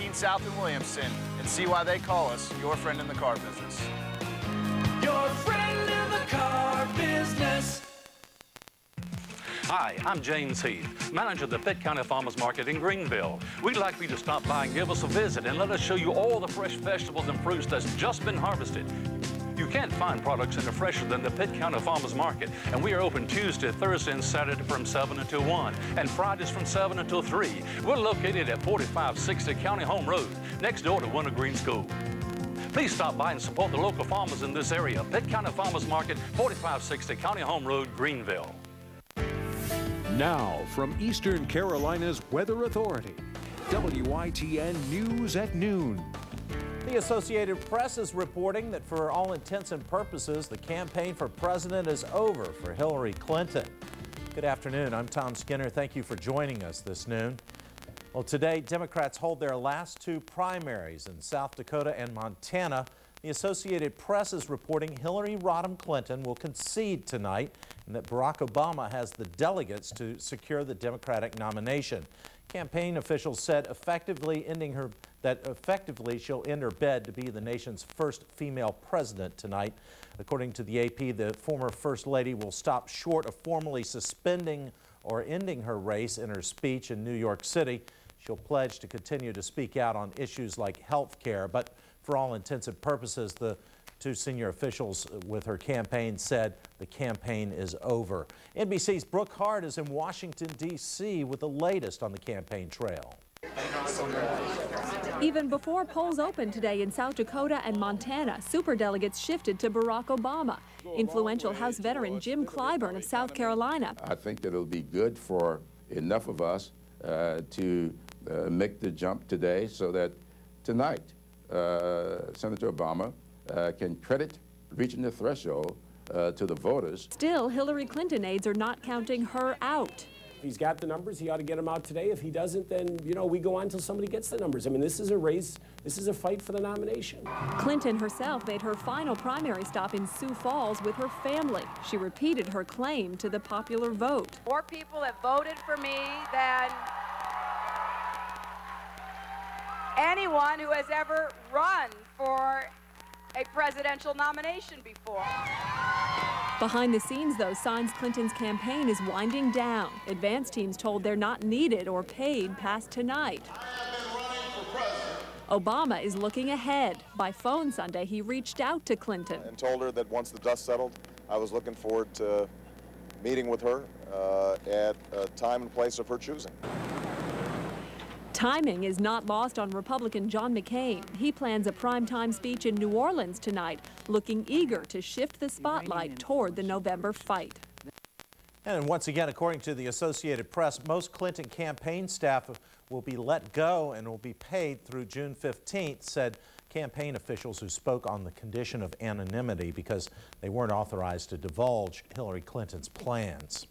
15 South in Williamson and see why they call us your friend in the car business. Your friend in the car business. Hi, I'm James Heath, manager of the Pitt County Farmers Market in Greenville. We'd like for you to stop by and give us a visit and let us show you all the fresh vegetables and fruits that's just been harvested. You can't find products that are fresher than the Pitt County Farmers Market, and we are open Tuesday, Thursday, and Saturday from 7 until 1, and Fridays from 7 until 3. We're located at 4560 County Home Road, next door to Wintergreen School. Please stop by and support the local farmers in this area. Pitt County Farmers Market, 4560 County Home Road, Greenville. Now, from Eastern Carolina's Weather Authority, WITN News at Noon. The Associated Press is reporting that for all intents and purposes, the campaign for president is over for Hillary Clinton. Good afternoon. I'm Tom Skinner. Thank you for joining us this noon. Well, today, Democrats hold their last two primaries in South Dakota and Montana. The Associated Press is reporting Hillary Rodham Clinton will concede tonight and that Barack Obama has the delegates to secure the Democratic nomination. Campaign officials said effectively she'll end her bid to be the nation's first female president tonight. According to the AP, the former First Lady will stop short of formally suspending or ending her race in her speech in New York City. She'll pledge to continue to speak out on issues like health care, but for all intents and purposes, the two senior officials with her campaign said the campaign is over. NBC's Brooke Hart is in Washington, D.C. with the latest on the campaign trail. Even before polls opened today in South Dakota and Montana, superdelegates shifted to Barack Obama. Influential House veteran Jim Clyburn of South Carolina. I think that it'll be good for enough of us to make the jump today so that tonight Senator Obama can credit reaching the threshold to the voters. Still, Hillary Clinton aides are not counting her out. If he's got the numbers, he ought to get them out today. If he doesn't, then, you know, we go on until somebody gets the numbers. I mean, this is a race. This is a fight for the nomination. Clinton herself made her final primary stop in Sioux Falls with her family. She repeated her claim to the popular vote. More people have voted for me than anyone who has ever run for a presidential nomination before. Behind the scenes, though, signs Clinton's campaign is winding down. Advance teams told they're not needed or paid past tonight. Obama is looking ahead. By phone Sunday, he reached out to Clinton and told her that once the dust settled, I was looking forward to meeting with her at a time and place of her choosing. Timing is not lost on Republican John McCain. He plans a primetime speech in New Orleans tonight, looking eager to shift the spotlight toward the November fight. And once again, according to the Associated Press, most Clinton campaign staff will be let go and will be paid through June 15th, said campaign officials who spoke on the condition of anonymity because they weren't authorized to divulge Hillary Clinton's plans.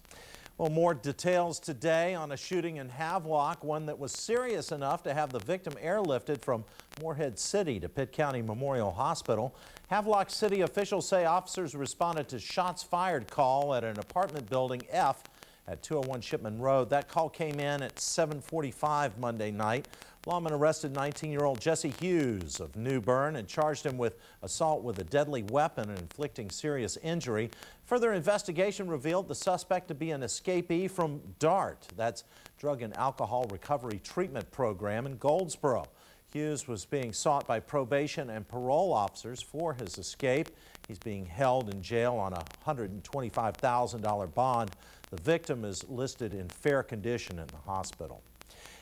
Well, more details today on a shooting in Havelock, one that was serious enough to have the victim airlifted from Morehead City to Pitt County Memorial Hospital. Havelock City officials say officers responded to shots fired call at an apartment building F at 201 Shipman Road. That call came in at 7:45 Monday night. Lawmen arrested 19-year-old Jesse Hughes of New Bern and charged him with assault with a deadly weapon and inflicting serious injury. Further investigation revealed the suspect to be an escapee from DART, that's Drug and Alcohol Recovery Treatment Program in Goldsboro. Hughes was being sought by probation and parole officers for his escape. He's being held in jail on a $125,000 bond. The victim is listed in fair condition in the hospital.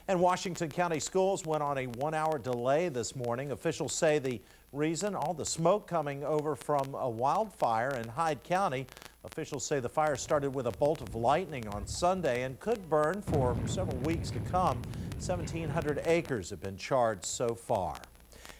And Washington County schools went on a 1-hour delay this morning. Officials say the reason, all the smoke coming over from a wildfire in Hyde County. Officials say the fire started with a bolt of lightning on Sunday and could burn for several weeks to come. 1,700 acres have been charged so far.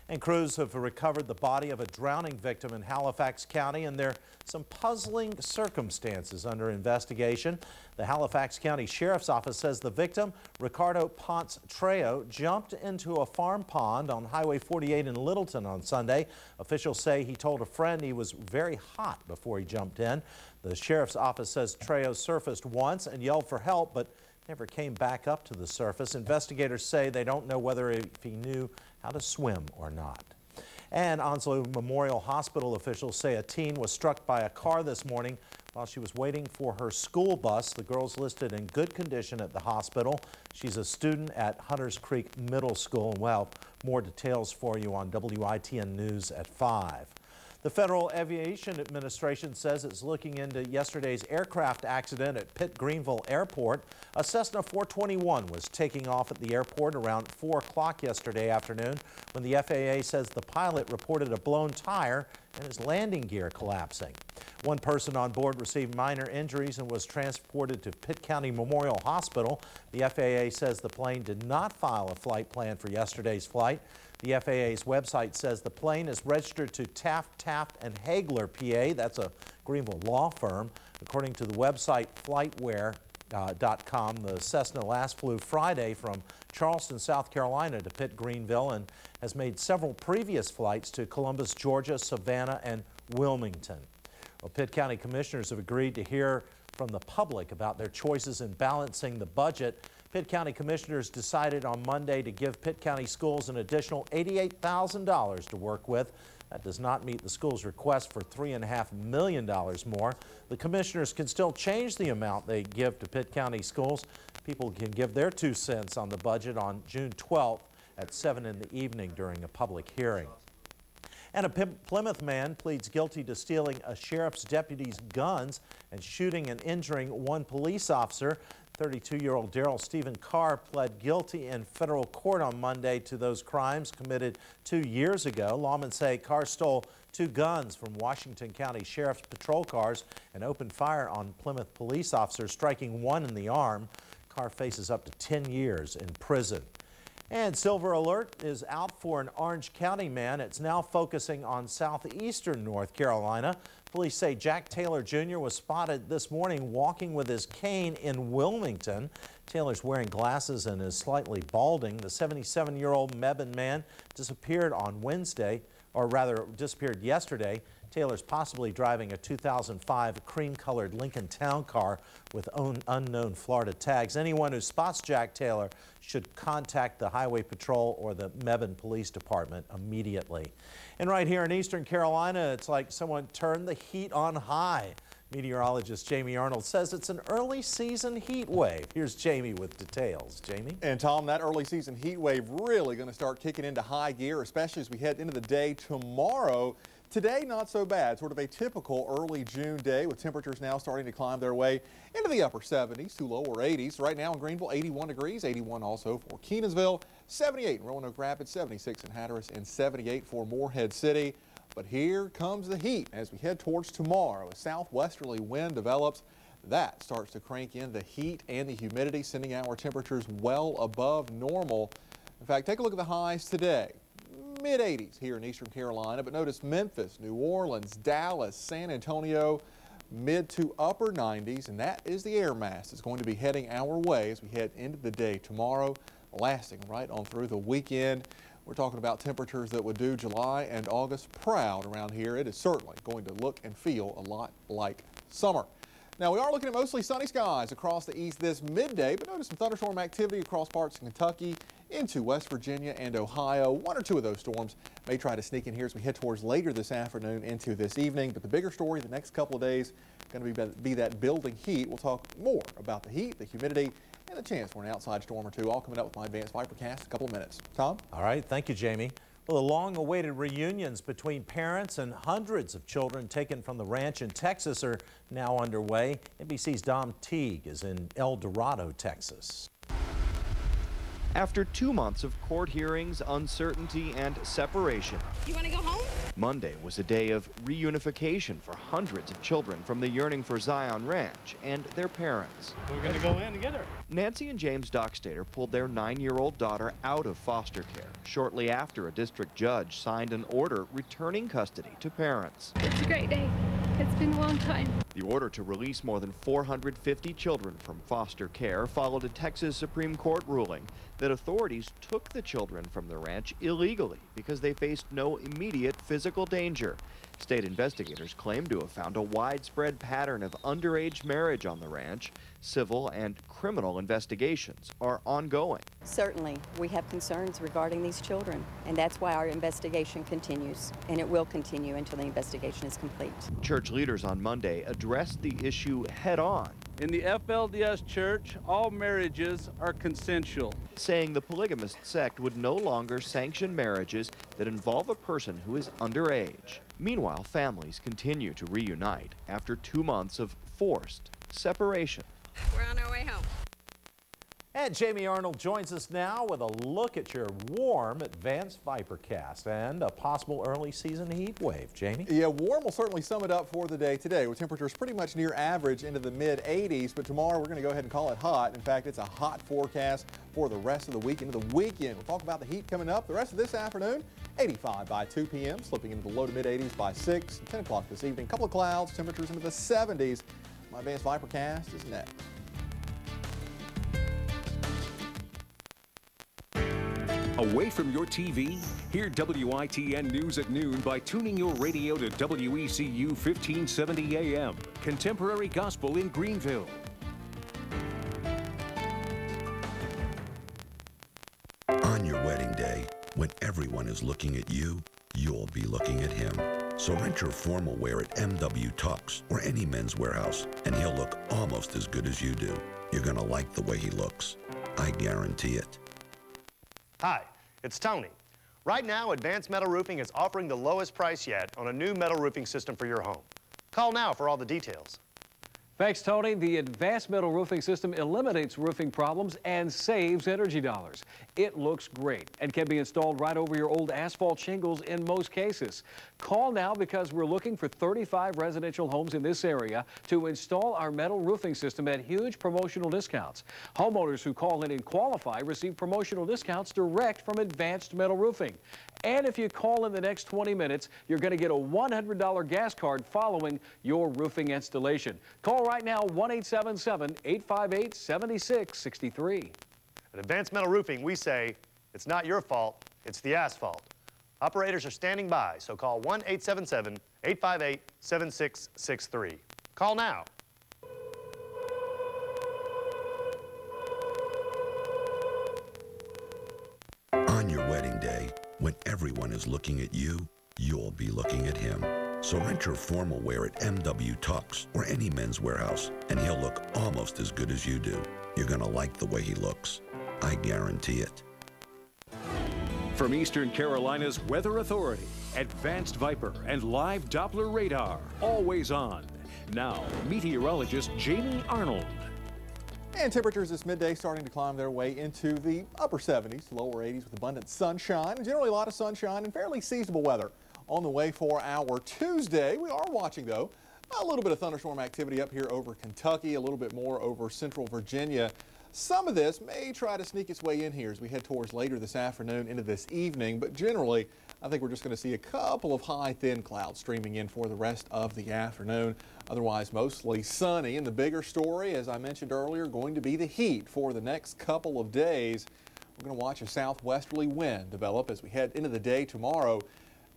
And crews have recovered the body of a drowning victim in Halifax County, and there are some puzzling circumstances under investigation. The Halifax County Sheriff's Office says the victim, Ricardo Ponce Trejo, jumped into a farm pond on Highway 48 in Littleton on Sunday. Officials say he told a friend he was very hot before he jumped in. The Sheriff's Office says Trejo surfaced once and yelled for help, but never came back up to the surface. Investigators say they don't know whether if he knew how to swim or not. And Onslow Memorial Hospital officials say a teen was struck by a car this morning while she was waiting for her school bus. The girl's listed in good condition at the hospital. She's a student at Hunters Creek Middle School, and we'll have more details for you on WITN News at 5. The Federal Aviation Administration says it's looking into yesterday's aircraft accident at Pitt Greenville Airport. A Cessna 421 was taking off at the airport around 4 o'clock yesterday afternoon when the FAA says the pilot reported a blown tire and his landing gear collapsing. One person on board received minor injuries and was transported to Pitt County Memorial Hospital. The FAA says the plane did not file a flight plan for yesterday's flight. The FAA's website says the plane is registered to Taft, and Hagler, PA. That's a Greenville law firm. According to the website flightware.com, the Cessna last flew Friday from Charleston, South Carolina to Pitt Greenville and has made several previous flights to Columbus, Georgia, Savannah, and Wilmington. Well, Pitt County commissioners have agreed to hear from the public about their choices in balancing the budget. Pitt County commissioners decided on Monday to give Pitt County schools an additional $88,000 to work with. That does not meet the school's request for $3.5 million more. The commissioners can still change the amount they give to Pitt County schools. People can give their 2 cents on the budget on June 12th at 7 in the evening during a public hearing. And a Plymouth man pleads guilty to stealing a sheriff's deputy's guns and shooting and injuring one police officer. 32-year-old Darrell Stephen Carr pled guilty in federal court on Monday to those crimes committed 2 years ago. Lawmen say Carr stole 2 guns from Washington County Sheriff's patrol cars and opened fire on Plymouth police officers, striking one in the arm. Carr faces up to 10 years in prison. And Silver Alert is out for an Orange County man. It's now focusing on southeastern North Carolina. Police say Jack Taylor Jr. was spotted this morning walking with his cane in Wilmington. Taylor's wearing glasses and is slightly balding. The 77-year-old Mebane man disappeared on Wednesday, or rather disappeared yesterday. Taylor's possibly driving a 2005 cream-colored Lincoln Town car with unknown Florida tags. Anyone who spots Jack Taylor should contact the Highway Patrol or the Mebane Police Department immediately. And right here in eastern Carolina, it's like someone turned the heat on high. Meteorologist Jamie Arnold says it's an early season heat wave. Here's Jamie with details. Jamie? And Tom, that early season heat wave really going to start kicking into high gear, especially as we head into the day tomorrow. Today, not so bad. Sort of a typical early June day with temperatures now starting to climb their way into the upper 70s to lower 80s. Right now in Greenville, 81 degrees, 81 also for Kenansville, 78 in Roanoke Rapids, 76 in Hatteras, and 78 for Morehead City. But here comes the heat as we head towards tomorrow. A southwesterly wind develops. That starts to crank in the heat and the humidity, sending our temperatures well above normal. In fact, take a look at the highs today. Mid-80s here in eastern Carolina, but notice Memphis, New Orleans, Dallas, San Antonio, mid to upper 90s, and that is the air mass that's going to be heading our way as we head into the day tomorrow, lasting right on through the weekend. We're talking about temperatures that would do July and August proud around here. It is certainly going to look and feel a lot like summer. Now, we are looking at mostly sunny skies across the east this midday, but notice some thunderstorm activity across parts of Kentucky into West Virginia and Ohio. 1 or 2 of those storms may try to sneak in here as we head towards later this afternoon into this evening. But the bigger story the next couple of days going to be that building heat. We'll talk more about the heat, the humidity, and the chance for an outside storm or 2, all coming up with my advanced Vipercast in a couple of minutes. Tom? All right. Thank you, Jamie. Well, the long-awaited reunions between parents and hundreds of children taken from the ranch in Texas are now underway. NBC's Dom Teague is in El Dorado, Texas. After 2 months of court hearings, uncertainty, and separation, you want to go home? Monday was a day of reunification for hundreds of children from the Yearning for Zion Ranch and their parents. We're going to go in together. Nancy and James Dockstader pulled their 9-year-old daughter out of foster care shortly after a district judge signed an order returning custody to parents. It's a great day. It's been a long time. The order to release more than 450 children from foster care followed a Texas Supreme Court ruling that authorities took the children from the ranch illegally because they faced no immediate physical danger. State investigators claim to have found a widespread pattern of underage marriage on the ranch. Civil and criminal investigations are ongoing. Certainly, we have concerns regarding these children, and that's why our investigation continues, and it will continue until the investigation is complete. Church leaders on Monday addressed the issue head-on. In the FLDS Church, all marriages are consensual, saying the polygamist sect would no longer sanction marriages that involve a person who is underage. Meanwhile, families continue to reunite after 2 months of forced separation. We're on our way home. And Jamie Arnold joins us now with a look at your warm advanced Vipercast and a possible early season heat wave. Jamie? Yeah, warm will certainly sum it up for the day today, with temperatures pretty much near average into the mid-80s. But tomorrow we're going to go ahead and call it hot. In fact, it's a hot forecast for the rest of the week into the weekend. We'll talk about the heat coming up the rest of this afternoon. 85 by 2 p.m., slipping into the low to mid-80s by 6. 10 o'clock this evening. Couple of clouds, temperatures into the 70s. My advanced Vipercast is next. Away from your TV? Hear WITN News at noon by tuning your radio to WECU 1570 AM. Contemporary gospel in Greenville. On your wedding day, when everyone is looking at you, you'll be looking at him. So rent your formal wear at MW Tux or any men's warehouse, and he'll look almost as good as you do. You're gonna like the way he looks. I guarantee it. Hi, it's Tony. Right now, Advanced Metal Roofing is offering the lowest price yet on a new metal roofing system for your home. Call now for all the details. Thanks, Tony. The Advanced Metal Roofing System eliminates roofing problems and saves energy dollars. It looks great and can be installed right over your old asphalt shingles in most cases. Call now because we're looking for 35 residential homes in this area to install our metal roofing system at huge promotional discounts. Homeowners who call in and qualify receive promotional discounts direct from Advanced Metal Roofing. And if you call in the next 20 minutes, you're going to get a $100 gas card following your roofing installation. Call right now, 1-877-858-7663. At Advanced Metal Roofing, we say, it's not your fault, it's the asphalt. Operators are standing by, so call 1-877-858-7663. Call now. On your wedding day, when everyone is looking at you, you'll be looking at him. So rent your formal wear at MW Tux or any men's warehouse, and he'll look almost as good as you do. You're gonna like the way he looks. I guarantee it. From Eastern Carolina's Weather Authority, Advanced Viper and live Doppler radar, always on. Now, meteorologist Jamie Arnold. And temperatures this midday starting to climb their way into the upper 70s, lower 80s with abundant sunshine. Generally a lot of sunshine and fairly seasonable weather on the way for our Tuesday. We are watching, though, a little bit of thunderstorm activity up here over Kentucky, a little bit more over central Virginia. Some of this may try to sneak its way in here as we head towards later this afternoon into this evening, but generally I think we're just going to see a couple of high thin clouds streaming in for the rest of the afternoon. Otherwise mostly sunny, and the bigger story, as I mentioned earlier, going to be the heat for the next couple of days. We're going to watch a southwesterly wind develop as we head into the day tomorrow.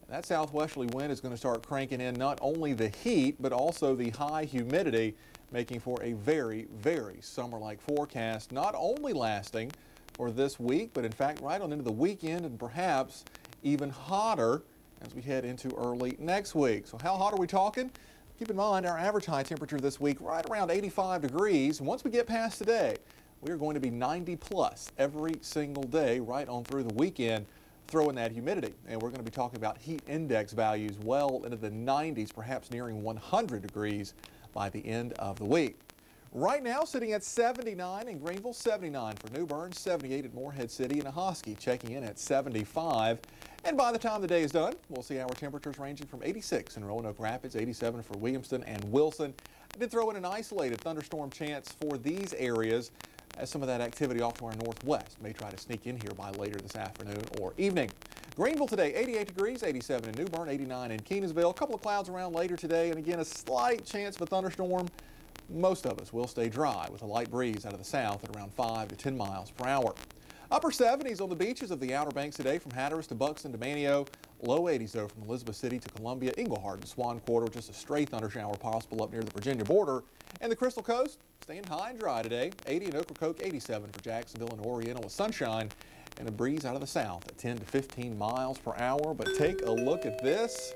That southwesterly wind is going to start cranking in not only the heat but also the high humidity, making for a very, very summer-like forecast, not only lasting for this week, but in fact right on into the weekend and perhaps even hotter as we head into early next week. So how hot are we talking? Keep in mind our average high temperature this week right around 85 degrees. And once we get past today, we are going to be 90 plus every single day right on through the weekend. Throw in that humidity, and we're going to be talking about heat index values well into the 90s, perhaps nearing 100 degrees by the end of the week. Right now sitting at 79 in Greenville, 79 for New Bern, 78 at Morehead City, and Ahoskie checking in at 75. And by the time the day is done, we'll see our temperatures ranging from 86 in Roanoke Rapids, 87 for Williamston and Wilson. I did throw in an isolated thunderstorm chance for these areas as some of that activity off to our northwest may try to sneak in here by later this afternoon or evening. Greenville today, 88 degrees, 87 in New Bern, 89 in Kenansville. A couple of clouds around later today, and again, a slight chance of a thunderstorm. Most of us will stay dry with a light breeze out of the south at around 5 to 10 miles per hour. Upper 70s on the beaches of the Outer Banks today from Hatteras to Buxton to Manio. Low 80s, though, from Elizabeth City to Columbia, Englehart, and Swan Quarter. Just a stray thundershower possible up near the Virginia border. And the Crystal Coast staying high and dry today. 80 in Ocracoke, 87 for Jacksonville and Oriental with sunshine and a breeze out of the south at 10 to 15 miles per hour. But take a look at this.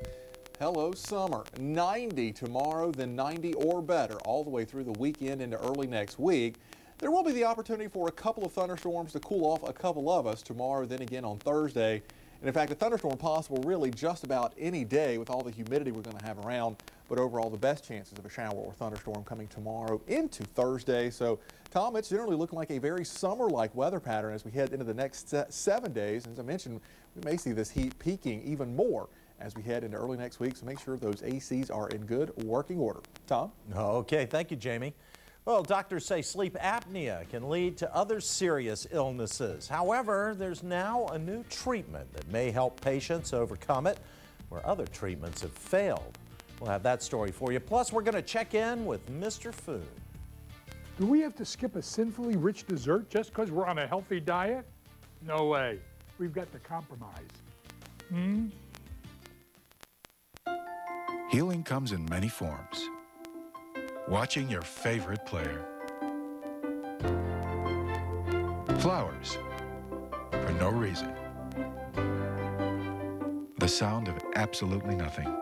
Hello, summer. 90 tomorrow, then 90 or better all the way through the weekend into early next week. There will be the opportunity for a couple of thunderstorms to cool off a couple of us tomorrow, then again on Thursday. And in fact, a thunderstorm possible really just about any day with all the humidity we're going to have around. But overall, the best chances of a shower or thunderstorm coming tomorrow into Thursday. So, Tom, it's generally looking like a very summer-like weather pattern as we head into the next 7 days. As I mentioned, we may see this heat peaking even more as we head into early next week. So make sure those ACs are in good working order. Tom? Okay, thank you, Jamie. Well, doctors say sleep apnea can lead to other serious illnesses. However, there's now a new treatment that may help patients overcome it where other treatments have failed. We'll have that story for you. Plus, we're going to check in with Mr. Food. Do we have to skip a sinfully rich dessert just because we're on a healthy diet? No way. We've got to compromise. Healing comes in many forms. Watching your favorite player. Flowers, for no reason. The sound of absolutely nothing.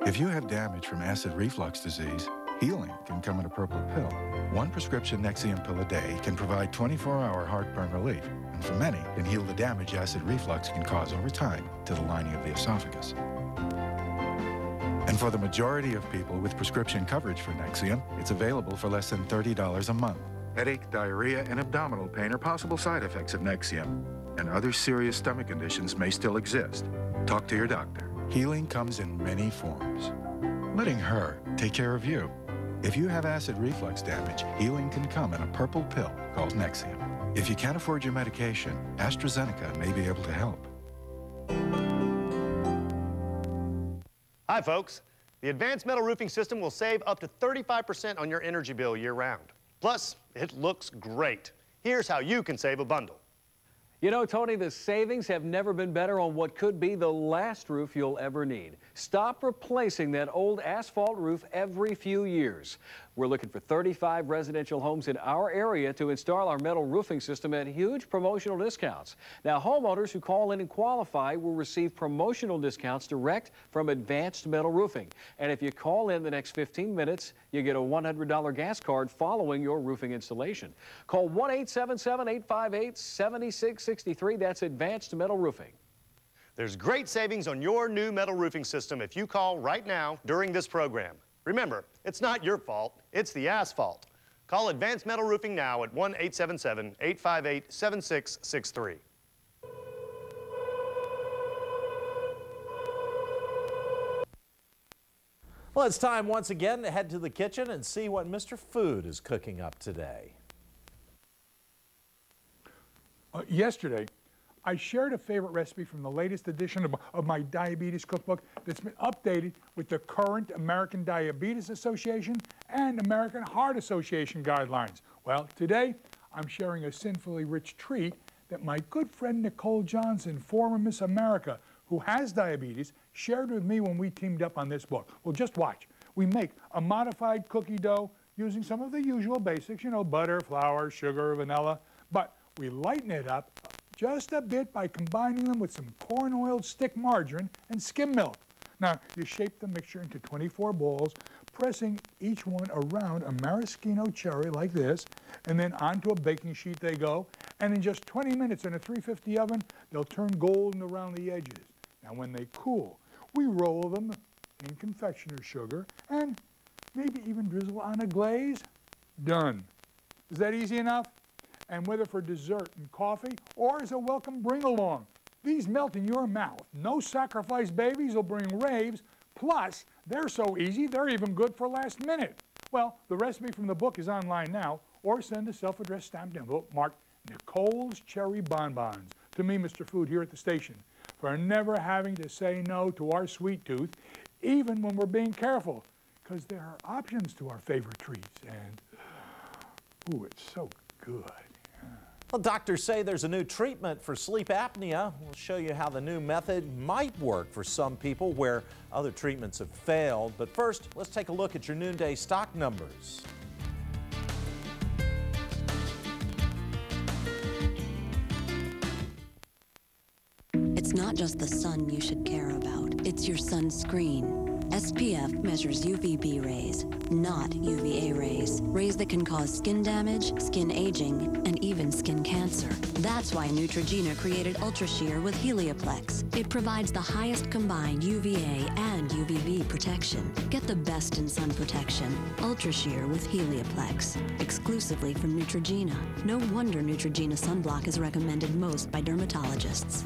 If you have damage from acid reflux disease, healing can come in a purple pill. One prescription Nexium pill a day can provide 24-hour heartburn relief, and for many, can heal the damage acid reflux can cause over time to the lining of the esophagus. And for the majority of people with prescription coverage for Nexium, it's available for less than $30 a month. Headache, diarrhea, and abdominal pain are possible side effects of Nexium, and other serious stomach conditions may still exist. Talk to your doctor. Healing comes in many forms. Letting her take care of you. If you have acid reflux damage, healing can come in a purple pill called Nexium. If you can't afford your medication, AstraZeneca may be able to help. Hi, folks. The Advanced Metal Roofing System will save up to 35% on your energy bill year-round. Plus, it looks great. Here's how you can save a bundle. You know, Tony, the savings have never been better on what could be the last roof you'll ever need. Stop replacing that old asphalt roof every few years. We're looking for 35 residential homes in our area to install our metal roofing system at huge promotional discounts. Now, homeowners who call in and qualify will receive promotional discounts direct from Advanced Metal Roofing. And if you call in the next 15 minutes, you get a $100 gas card following your roofing installation. Call 1-877-858-7663. That's Advanced Metal Roofing. There's great savings on your new metal roofing system if you call right now during this program. Remember, it's not your fault, it's the asphalt. Call Advanced Metal Roofing now at 1-877-858-7663. Well, it's time once again to head to the kitchen and see what Mr. Food is cooking up today. Yesterday, I shared a favorite recipe from the latest edition of my diabetes cookbook that's been updated with the current American Diabetes Association and American Heart Association guidelines. Well, today I'm sharing a sinfully rich treat that my good friend Nicole Johnson, former Miss America, who has diabetes, shared with me when we teamed up on this book. Well, just watch. We make a modified cookie dough using some of the usual basics, you know, butter, flour, sugar, vanilla, but we lighten it up just a bit by combining them with some corn-oiled stick margarine and skim milk. Now, you shape the mixture into 24 balls, pressing each one around a maraschino cherry like this, and then onto a baking sheet they go, and in just 20 minutes in a 350 oven, they'll turn golden around the edges. Now, when they cool, we roll them in confectioner's sugar and maybe even drizzle on a glaze. Done. Is that easy enough? And whether for dessert and coffee or as a welcome bring-along, these melt in your mouth. No sacrifice babies will bring raves. Plus, they're so easy, they're even good for last minute. Well, the recipe from the book is online now, or send a self-addressed stamped envelope marked Nicole's Cherry Bonbons to me, Mr. Food, here at the station, for never having to say no to our sweet tooth, even when we're being careful, because there are options to our favorite treats, and ooh, it's so good. Well, doctors say there's a new treatment for sleep apnea. We'll show you how the new method might work for some people where other treatments have failed. But first, let's take a look at your noonday stock numbers. It's not just the sun you should care about. It's your sunscreen. SPF measures UVB rays, not UVA rays. Rays that can cause skin damage, skin aging, and even skin cancer. That's why Neutrogena created Ultra Sheer with Helioplex. It provides the highest combined UVA and UVB protection. Get the best in sun protection. Ultra Sheer with Helioplex. Exclusively from Neutrogena. No wonder Neutrogena sunblock is recommended most by dermatologists.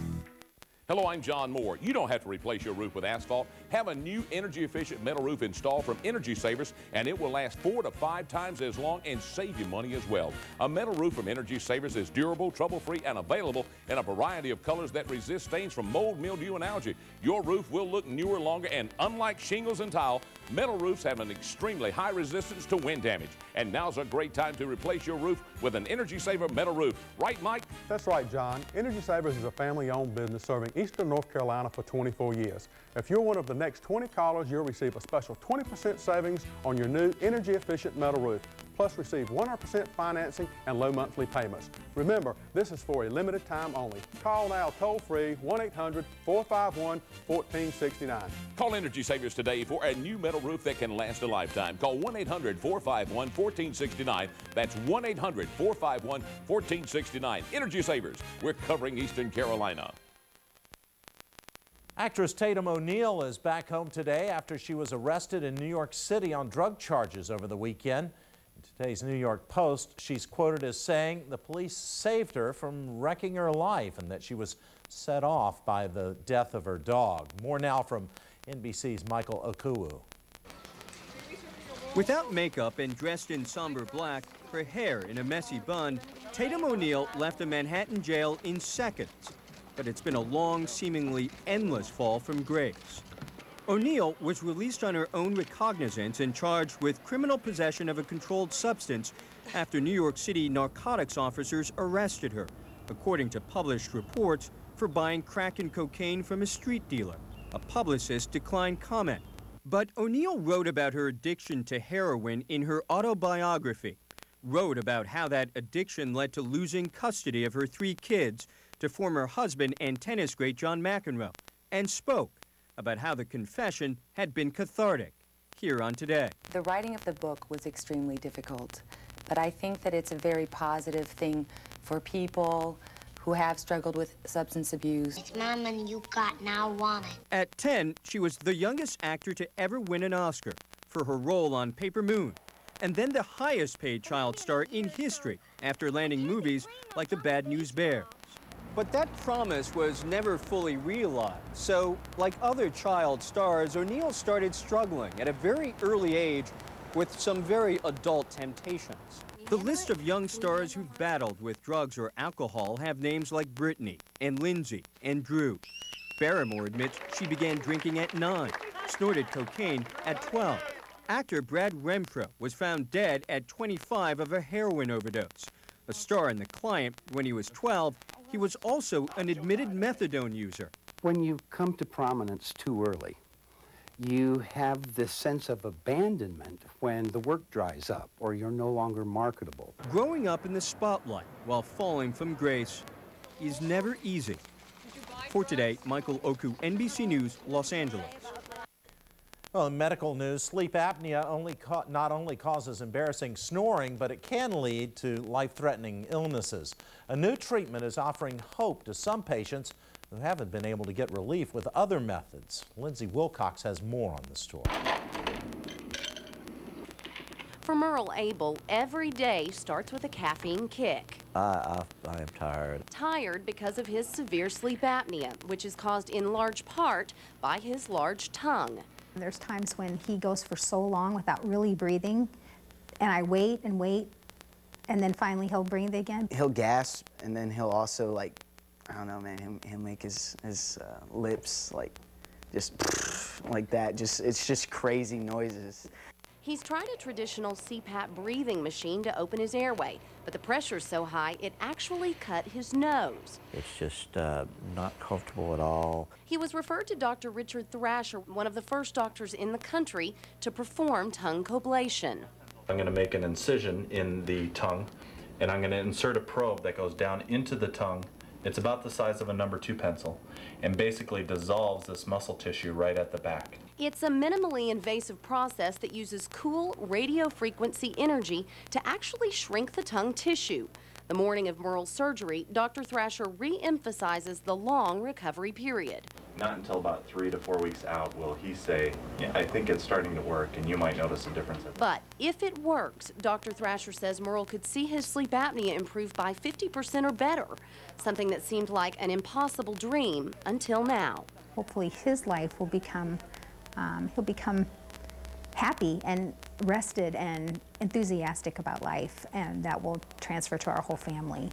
Hello, I'm John Moore. You don't have to replace your roof with asphalt. Have a new energy-efficient metal roof installed from Energy Savers, and it will last 4 to 5 times as long and save you money as well. A metal roof from Energy Savers is durable, trouble-free, and available in a variety of colors that resist stains from mold, mildew, and algae. Your roof will look newer, longer, and unlike shingles and tile, metal roofs have an extremely high resistance to wind damage. And now's a great time to replace your roof with an Energy Saver metal roof. Right, Mike? That's right, John. Energy Savers is a family-owned business serving Eastern North Carolina for 24 years. If you're one of the next 20 callers, you'll receive a special 20% savings on your new energy-efficient metal roof. Plus, receive 100% financing and low monthly payments. Remember, this is for a limited time only. Call now toll-free 1-800-451-1469. Call Energy Savers today for a new metal roof that can last a lifetime. Call 1-800-451-1469. That's 1-800-451-1469. Energy Savers. We're covering Eastern Carolina. Actress Tatum O'Neal is back home today after she was arrested in New York City on drug charges over the weekend. In today's New York Post, she's quoted as saying the police saved her from wrecking her life and that she was set off by the death of her dog. More now from NBC's Michael Okuwu. Without makeup and dressed in somber black, her hair in a messy bun, Tatum O'Neal left a Manhattan jail in seconds. But it's been a long, seemingly endless fall from grace. O'Neal was released on her own recognizance and charged with criminal possession of a controlled substance after New York City narcotics officers arrested her, according to published reports, for buying crack and cocaine from a street dealer. A publicist declined comment. But O'Neal wrote about her addiction to heroin in her autobiography, wrote about how that addiction led to losing custody of her 3 kids to former husband and tennis great John McEnroe, and spoke about how the confession had been cathartic. Here on Today. The writing of the book was extremely difficult, but I think that it's a very positive thing for people who have struggled with substance abuse. It's my money you got, now I want it. At 10, she was the youngest actor to ever win an Oscar for her role on Paper Moon, and then the highest paid child star in history after landing movies like The Bad News Bears. But that promise was never fully realized. So, like other child stars, O'Neal started struggling at a very early age with some very adult temptations. The list of young stars who battled with drugs or alcohol have names like Brittany and Lindsay and Drew. Barrymore admits she began drinking at 9, snorted cocaine at 12. Actor Brad Renfro was found dead at 25 of a heroin overdose. A star in The Client, when he was 12, he was also an admitted methadone user. When you come to prominence too early, you have this sense of abandonment when the work dries up or you're no longer marketable. Growing up in the spotlight while falling from grace is never easy. For Today, Michael Oku, NBC News, Los Angeles. Well, in medical news, sleep apnea not only causes embarrassing snoring, but it can lead to life-threatening illnesses. A new treatment is offering hope to some patients who haven't been able to get relief with other methods. Lindsay Wilcox has more on this story. For Merle Abel, every day starts with a caffeine kick. I am tired. Tired because of his severe sleep apnea, which is caused in large part by his large tongue. There's times when he goes for so long without really breathing, and I wait and wait, and then finally he'll breathe again. He'll gasp, and then he'll also, like, I don't know, man, he'll make his lips, like, just like that. It's just crazy noises. He's tried a traditional CPAP breathing machine to open his airway, but the pressure's so high it actually cut his nose. It's just not comfortable at all. He was referred to Dr. Richard Thrasher, one of the first doctors in the country to perform tongue coblation. I'm going to make an incision in the tongue, and I'm going to insert a probe that goes down into the tongue. It's about the size of a number 2 pencil and basically dissolves this muscle tissue right at the back. It's a minimally invasive process that uses cool radio frequency energy to actually shrink the tongue tissue. The morning of Merle's surgery, Dr. Thrasher re-emphasizes the long recovery period. Not until about 3 to 4 weeks out will he say, yeah, I think it's starting to work, and you might notice a difference. But if it works, Dr. Thrasher says Merle could see his sleep apnea improve by 50% or better, something that seemed like an impossible dream until now. Hopefully his life will become, he'll become happy and rested and enthusiastic about life, and that will transfer to our whole family.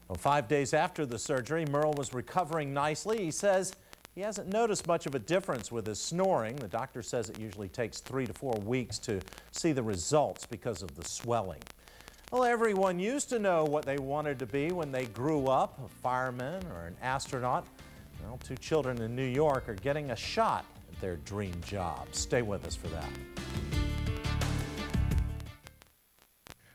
Well, 5 days after the surgery, Merle was recovering nicely. He says he hasn't noticed much of a difference with his snoring. The doctor says it usually takes 3 to 4 weeks to see the results because of the swelling. Well, everyone used to know what they wanted to be when they grew up, a fireman or an astronaut. Well, 2 children in New York are getting a shot at their dream jobs. Stay with us for that.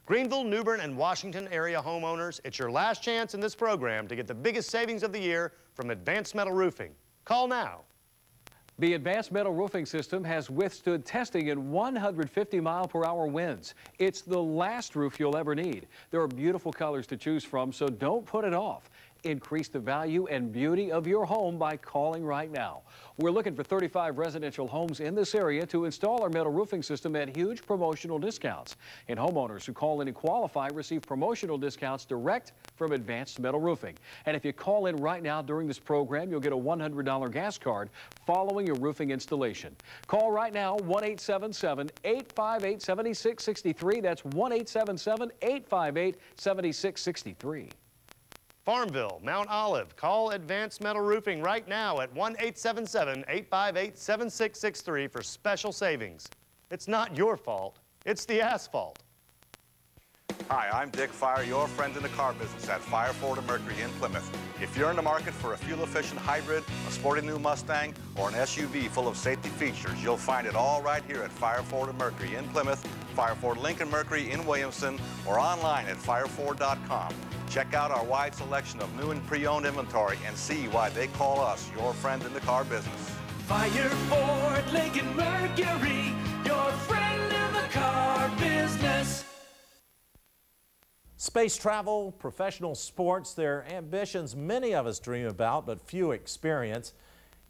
Greenville, New Bern, and Washington area homeowners, it's your last chance in this program to get the biggest savings of the year from Advanced Metal Roofing. Call now. The Advanced Metal Roofing System has withstood testing in 150-mile-per-hour winds. It's the last roof you'll ever need. There are beautiful colors to choose from, so don't put it off. Increase the value and beauty of your home by calling right now. We're looking for 35 residential homes in this area to install our metal roofing system at huge promotional discounts. And homeowners who call in and qualify receive promotional discounts direct from Advanced Metal Roofing. And if you call in right now during this program, you'll get a $100 gas card following your roofing installation. Call right now, 1-877-858-7663. That's 1-877-858-7663. Farmville, Mount Olive, call Advanced Metal Roofing right now at 1-877-858-7663 for special savings. It's not your fault, it's the asphalt. Hi, I'm Dick Fire, your friend in the car business at Fire Ford and Mercury in Plymouth. If you're in the market for a fuel-efficient hybrid, a sporty new Mustang, or an SUV full of safety features, you'll find it all right here at Fire Ford and Mercury in Plymouth, Fire Ford Lincoln Mercury in Williamson, or online at fireford.com. Check out our wide selection of new and pre-owned inventory and see why they call us your friend in the car business. Fire Ford, Lincoln Mercury, your friend in the car business. Space travel, professional sports, they're ambitions many of us dream about, but few experience.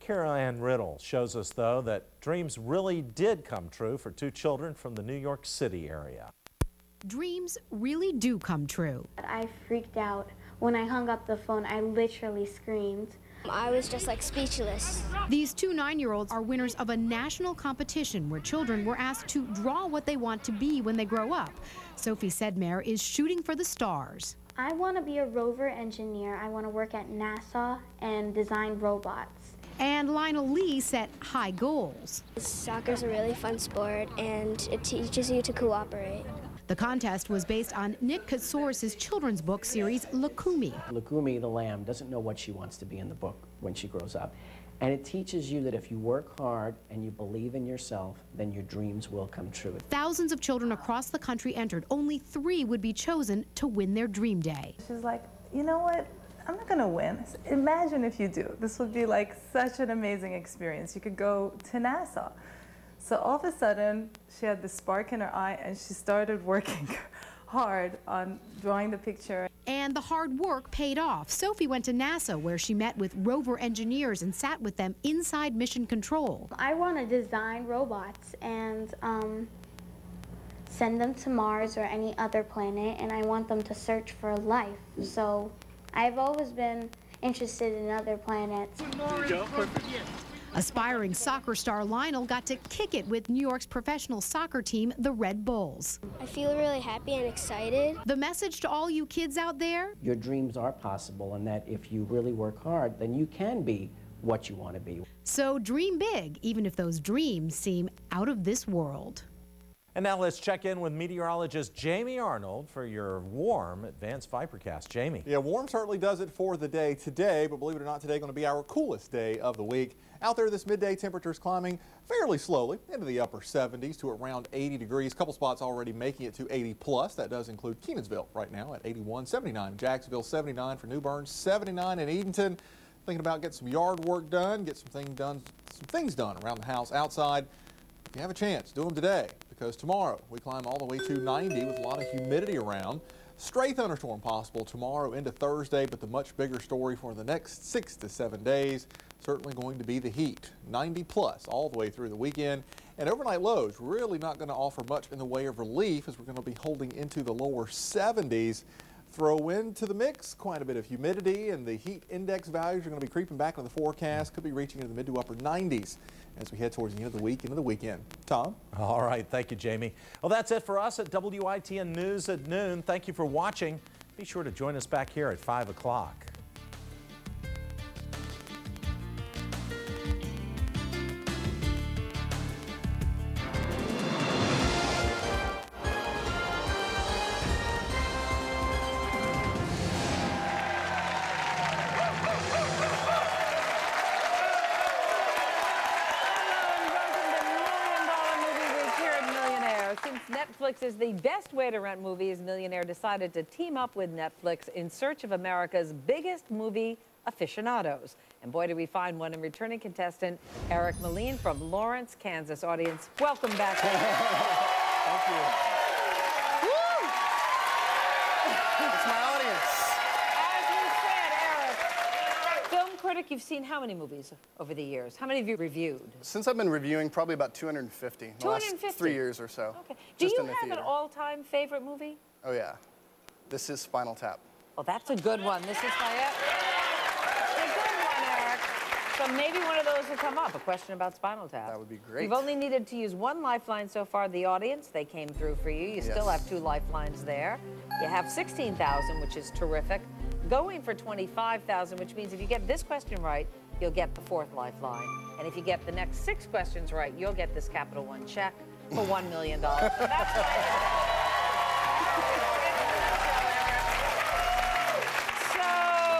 Carol Ann Riddle shows us, though, that dreams really did come true for 2 children from the New York City area. Dreams really do come true. I freaked out. When I hung up the phone, I literally screamed. I was just like speechless. These 2 9-year-olds are winners of a national competition where children were asked to draw what they want to be when they grow up. Sophie Sedmare is shooting for the stars. I want to be a rover engineer. I want to work at NASA and design robots. And Lionel Lee set high goals. Soccer's a really fun sport and it teaches you to cooperate. The contest was based on Nick Katsouris' children's book series, Lukumi. Lukumi, the lamb, doesn't know what she wants to be in the book when she grows up. And it teaches you that if you work hard and you believe in yourself, then your dreams will come true. Thousands of children across the country entered. Only 3 would be chosen to win their dream day. She's like, you know what? I'm not gonna win. I said, imagine if you do. This would be like such an amazing experience. You could go to NASA. So all of a sudden, she had this spark in her eye and she started working hard on drawing the picture. And the hard work paid off. Sophie went to NASA where she met with rover engineers and sat with them inside mission control. I want to design robots and send them to Mars or any other planet, and I want them to search for life. So I've always been interested in other planets. Aspiring soccer star Lionel got to kick it with New York's professional soccer team, the Red Bulls. I feel really happy and excited. The message to all you kids out there? Your dreams are possible, and that if you really work hard, then you can be what you want to be. So dream big, even if those dreams seem out of this world. And now let's check in with meteorologist Jamie Arnold for your warm advanced Vipercast. Jamie. Yeah, warm certainly does it for the day today, but believe it or not, today going to be our coolest day of the week. Out there, this midday temperatures climbing fairly slowly into the upper 70s to around 80 degrees. A couple spots already making it to 80 plus. That does include Kenansville right now at 81, 79 in Jacksonville, 79 for New Bern, 79 in Edenton. Thinking about getting some yard work done, get some things done around the house outside. If you have a chance, do them today, because tomorrow we climb all the way to 90 with a lot of humidity around. Stray thunderstorm possible tomorrow into Thursday, but the much bigger story for the next 6 to 7 days certainly going to be the heat. 90 plus all the way through the weekend. And overnight lows really not going to offer much in the way of relief, as we're going to be holding into the lower 70s. Throw into the mix quite a bit of humidity, and the heat index values are going to be creeping back on the forecast. Could be reaching into the mid to upper 90s as we head towards the end of the week into the weekend. Tom? All right. Thank you, Jamie. Well, that's it for us at WITN News at noon. Thank you for watching. Be sure to join us back here at 5 o'clock. Netflix is the best way to rent movies. Millionaire decided to team up with Netflix in search of America's biggest movie aficionados. And boy, did we find one in returning contestant Alfred Molina from Lawrence, Kansas. Audience, welcome back. Thank you. Woo! It's my audience. As you said, Eric, film critic, you've seen how many movies over the years? How many have you reviewed? Since I've been reviewing, probably about 250. The last 3 years or so. Okay. Do you have an all-time favorite movie? Oh, yeah. This is Spinal Tap. Well, that's a good one. This is my... It's a good one, Eric. So maybe one of those will come up, a question about Spinal Tap. That would be great. You've only needed to use one lifeline so far. The audience, they came through for you. You still have 2 lifelines there. You have 16,000, which is terrific. Going for 25,000, which means if you get this question right, you'll get the 4th lifeline. And if you get the next 6 questions right, you'll get this Capital One check for $1 million. So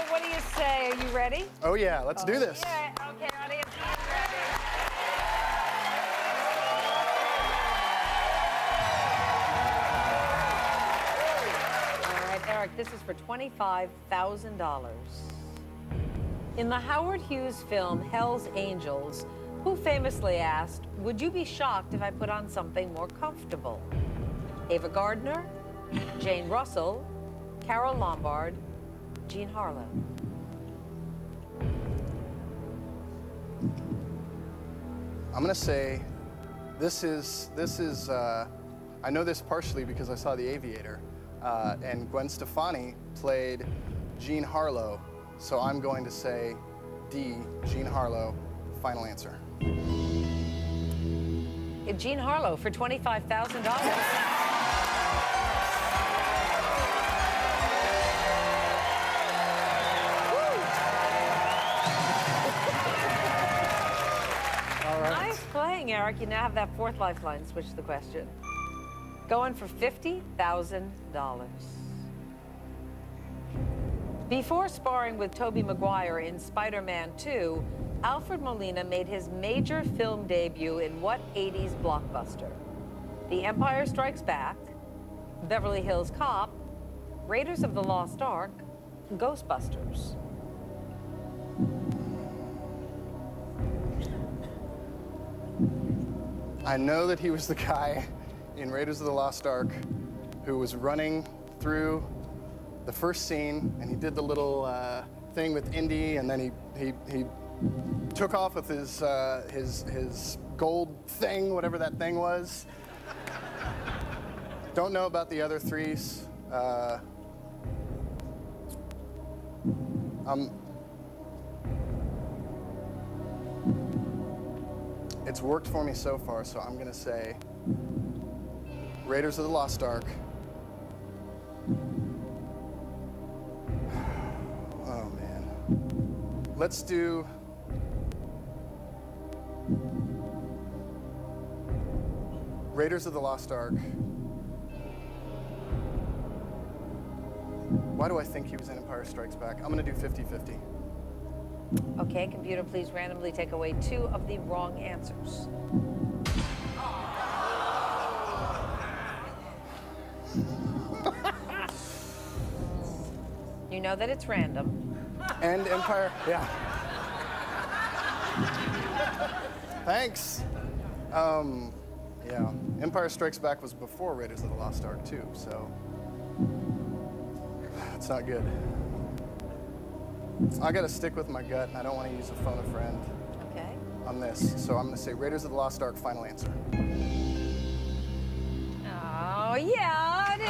what do you say? Are you ready? Oh, yeah. Let's do this. Yeah. Okay, audience. All right, Eric, this is for $25,000. In the Howard Hughes film Hell's Angels, who famously asked, would you be shocked if I put on something more comfortable? Ava Gardner, Jane Russell, Carol Lombard, Jean Harlow. I'm going to say this is I know this partially because I saw The Aviator, and Gwen Stefani played Jean Harlow, so I'm going to say D, Jean Harlow. Final answer. Jean Harlow for $25,000. Nice playing, Eric. You now have that 4th lifeline. Switch the question. Going for $50,000. Before sparring with Tobey Maguire in Spider-Man 2, Alfred Molina made his major film debut in what 80s blockbuster? The Empire Strikes Back, Beverly Hills Cop, Raiders of the Lost Ark, Ghostbusters. I know that he was the guy in Raiders of the Lost Ark who was running through the first scene, and he did the little thing with Indy, and then he took off with his gold thing, whatever that thing was. Don't know about the other 3s. It's worked for me so far, so I'm gonna say Raiders of the Lost Ark. Oh man. Let's do Raiders of the Lost Ark. Why do I think he was in Empire Strikes Back? I'm gonna do 50-50. Okay, computer, please randomly take away 2 of the wrong answers. You know that it's random. And Empire, yeah. Thanks. Yeah, Empire Strikes Back was before Raiders of the Lost Ark too, so it's not good. I gotta stick with my gut, and I don't want to use a phone a friend on this, so I'm gonna say Raiders of the Lost Ark, final answer. Oh, yeah, it is.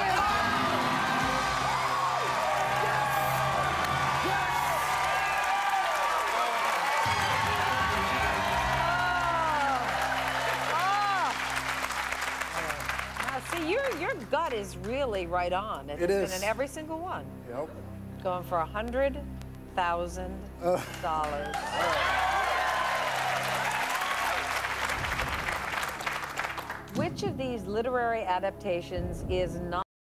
See, your gut is really right on. It's been in every single one. Yep. Going for $100,000. Which of these literary adaptations is not